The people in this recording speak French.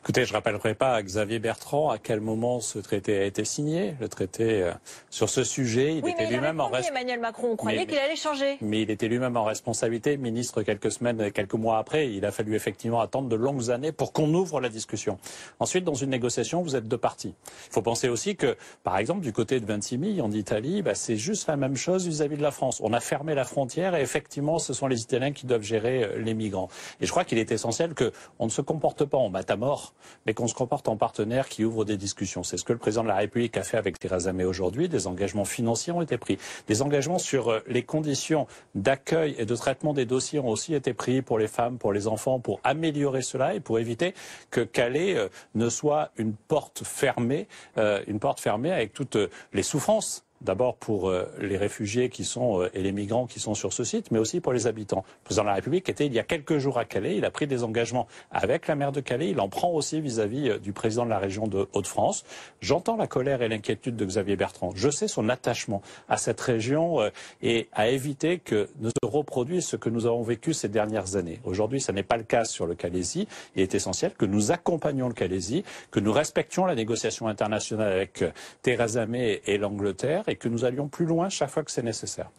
Écoutez, je ne rappellerai pas à Xavier Bertrand à quel moment ce traité a été signé. Le traité, sur ce sujet, il oui, était mais lui-même en Emmanuel Macron, on croyait qu'il allait changer. Mais il était lui-même en responsabilité, ministre quelques semaines, quelques mois après. Il a fallu effectivement attendre de longues années pour qu'on ouvre la discussion. Ensuite, dans une négociation, vous êtes deux parties. Il faut penser aussi que, par exemple, du côté de Ventimiglia, en Italie, c'est juste la même chose vis-à-vis de la France. On a fermé la frontière et effectivement, ce sont les Italiens qui doivent gérer les migrants. Et je crois qu'il est essentiel qu'on ne se comporte pas en matamor, mais qu'on se comporte en partenaire qui ouvre des discussions. C'est ce que le président de la République a fait avec Theresa May aujourd'hui. Des engagements financiers ont été pris. Des engagements sur les conditions d'accueil et de traitement des dossiers ont aussi été pris pour les femmes, pour les enfants, pour améliorer cela et pour éviter que Calais ne soit une porte fermée avec toutes les souffrances. D'abord pour les réfugiés qui sont et les migrants qui sont sur ce site, mais aussi pour les habitants. Le président de la République était il y a quelques jours à Calais. Il a pris des engagements avec la maire de Calais. Il en prend aussi vis-à-vis du président de la région de Hauts-de-France. J'entends la colère et l'inquiétude de Xavier Bertrand. Je sais son attachement à cette région et à éviter que ne se reproduise ce que nous avons vécu ces dernières années. Aujourd'hui, ce n'est pas le cas sur le Calaisis. Il est essentiel que nous accompagnions le Calaisis, que nous respections la négociation internationale avec Theresa May et l'Angleterre, et que nous allions plus loin chaque fois que c'est nécessaire.